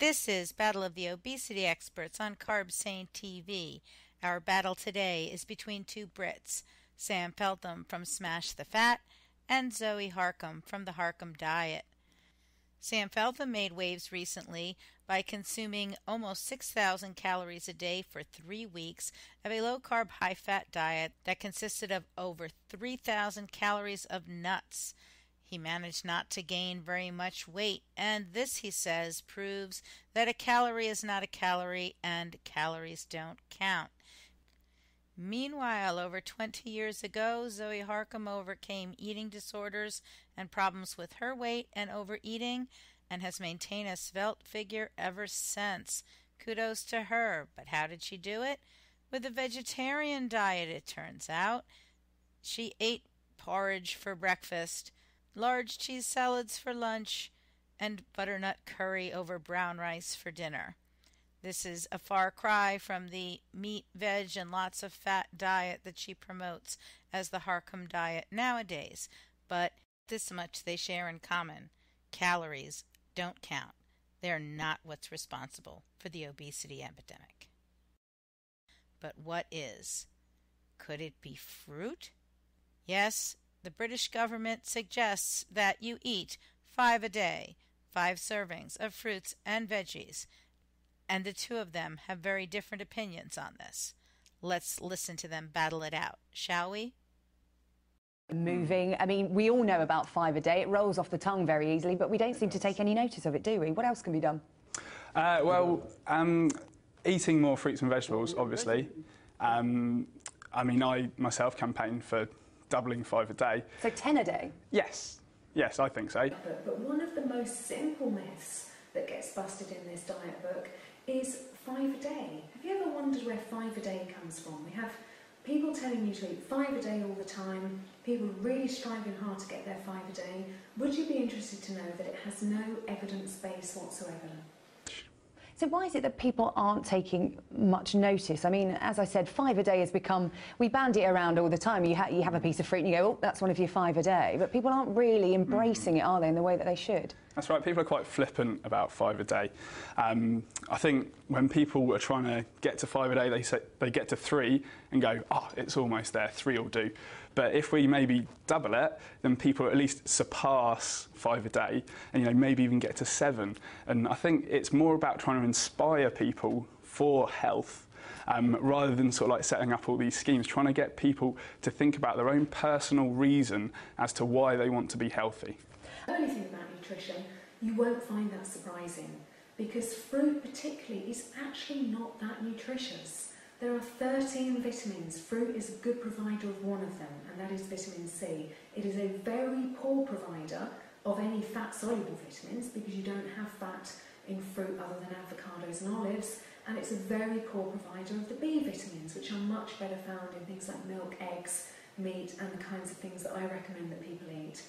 This is Battle of the Obesity Experts on Carb Sane TV. Our battle today is between two Brits, Sam Feltham from Smash the Fat and Zoe Harcombe from the Harcombe Diet. Sam Feltham made waves recently by consuming almost 6,000 calories a day for 3 weeks of a low-carb, high-fat diet that consisted of over 3,000 calories of nuts. He managed not to gain very much weight, and this, he says, proves that a calorie is not a calorie and calories don't count. Meanwhile, over 20 years ago, Zoe Harcombe overcame eating disorders and problems with her weight and overeating and has maintained a svelte figure ever since. Kudos to her. But how did she do it? With a vegetarian diet, it turns out. She ate porridge for breakfast, large cheese salads for lunch, and butternut curry over brown rice for dinner. This is a far cry from the meat, veg, and lots of fat diet that she promotes as the Harcombe diet nowadays. But this much they share in common. Calories don't count. They're not what's responsible for the obesity epidemic. But what is? Could it be fruit? Yes, the British government suggests that you eat 5 a day, 5 servings of fruits and veggies, and the two of them have very different opinions on this. Let's listen to them battle it out, shall we? Moving. I mean, we all know about 5 a day. It rolls off the tongue very easily, but we don't seem to take any notice of it, do we? What else can be done? Eating more fruits and vegetables, obviously. I mean, I myself campaign for doubling 5 a day. So 10 a day? Yes, I think so. But one of the most simple myths that gets busted in this diet book is 5 a day. Have you ever wondered where 5 a day comes from? We have people telling you to eat 5 a day all the time, people really striving hard to get their 5 a day. Would you be interested to know that it has no evidence base whatsoever? So why is it that people aren't taking much notice? I mean, as I said, 5 a day has become, we bandy it around all the time. You have a piece of fruit and you go, oh, that's one of your 5 a day. But people aren't really embracing it, are they, in the way that they should? That's right, people are quite flippant about 5 a day. I think when people are trying to get to 5 a day, they get to 3 and go, oh, it's almost there, 3 will do. But if we maybe double it, then people at least surpass 5 a day and maybe even get to 7. And I think it's more about trying to inspire people for health rather than sort of like setting up all these schemes, trying to get people to think about their own personal reason as to why they want to be healthy. The only thing about nutrition, you won't find that surprising, because fruit particularly is actually not that nutritious. There are 13 vitamins. Fruit is a good provider of one of them, and that is vitamin C. It is a very poor provider of any fat-soluble vitamins, because you don't have fat in fruit other than avocados and olives, and it's a very poor provider of the B vitamins, which are much better found in things like milk, eggs, meat, and the kinds of things that I recommend that people eat.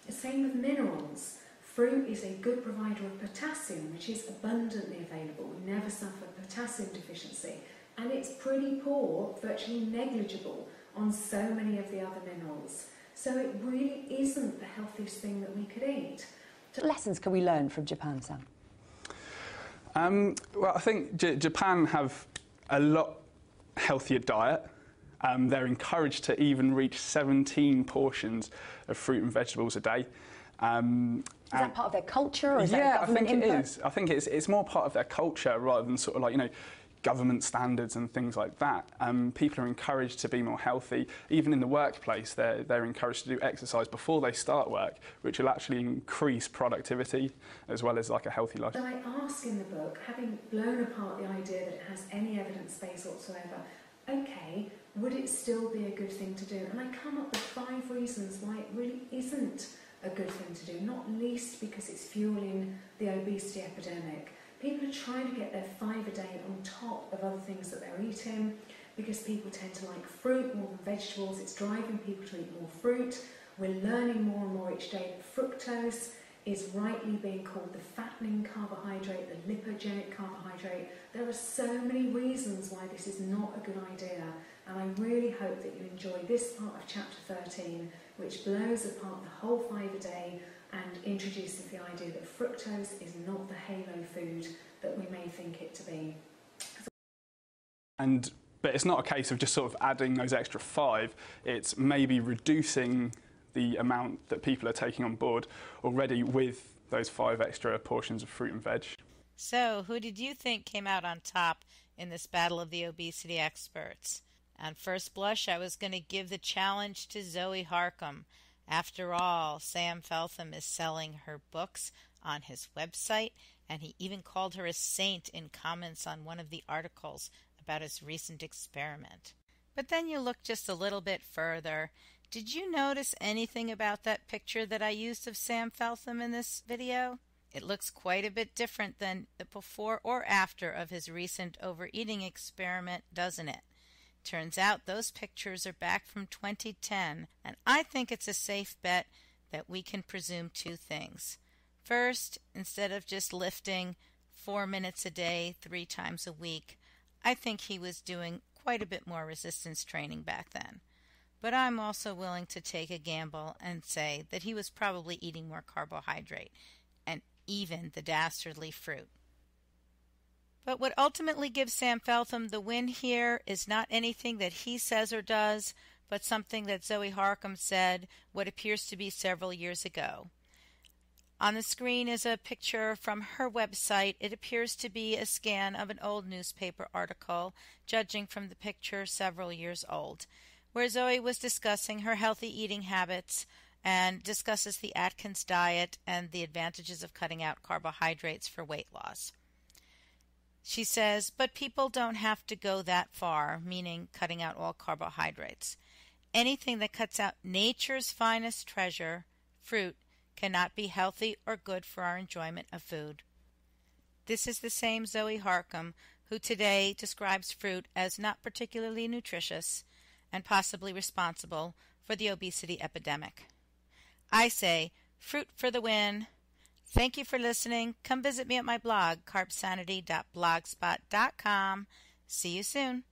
The same with minerals. Fruit is a good provider of potassium, which is abundantly available. We never suffer potassium deficiency. And it's pretty poor, virtually negligible, on so many of the other minerals. So it really isn't the healthiest thing that we could eat. What lessons can we learn from Japan, Sam? Well, I think Japan have a lot healthier diet. They're encouraged to even reach 17 portions of fruit and vegetables a day. Is that part of their culture, or is that government input? Yeah, I think it is. I think it's more part of their culture rather than sort of like, government standards and things like that. People are encouraged to be more healthy. Even in the workplace, they're encouraged to do exercise before they start work, which will actually increase productivity as well as like a healthy life. So I ask in the book, having blown apart the idea that it has any evidence base whatsoever, okay, would it still be a good thing to do? And I come up with 5 reasons why it really isn't a good thing to do, not least because it's fueling the obesity epidemic. People are trying to get their 5 a day on top of other things that they're eating, because people tend to like fruit more than vegetables. It's driving people to eat more fruit. We're learning more and more each day that fructose is rightly being called the fattening carbohydrate, the lipogenic carbohydrate. There are so many reasons why this is not a good idea, and I really hope that you enjoy this part of chapter 13, which blows apart the whole 5 a day and introduces the idea that fructose is not the halo food that we think it to be. But it's not a case of just sort of adding those extra 5. It's maybe reducing the amount that people are taking on board already with those 5 extra portions of fruit and veg. So, who did you think came out on top in this battle of the obesity experts? On first blush, I was going to give the challenge to Zoe Harcombe. After all, Sam Feltham is selling her books on his website, and he even called her a saint in comments on one of the articles about his recent experiment. But then you look just a little bit further. Did you notice anything about that picture that I used of Sam Feltham in this video? It looks quite a bit different than the before or after of his recent overeating experiment, doesn't it? Turns out those pictures are back from 2010, and I think it's a safe bet that we can presume 2 things. First, instead of just lifting 4 minutes a day, 3 times a week, I think he was doing quite a bit more resistance training back then. But I'm also willing to take a gamble and say that he was probably eating more carbohydrate and even the dastardly fruit. But what ultimately gives Sam Feltham the win here is not anything that he says or does, but something that Zoe Harcombe said what appears to be several years ago. On the screen is a picture from her website. It appears to be a scan of an old newspaper article, judging from the picture several years old, where Zoe was discussing her healthy eating habits and discusses the Atkins diet and the advantages of cutting out carbohydrates for weight loss. She says, but people don't have to go that far, meaning cutting out all carbohydrates. Anything that cuts out nature's finest treasure, fruit, cannot be healthy or good for our enjoyment of food. This is the same Zoe Harcombe who today describes fruit as not particularly nutritious and possibly responsible for the obesity epidemic. I say, fruit for the win. Thank you for listening. Come visit me at my blog, carbsanity.blogspot.com. See you soon.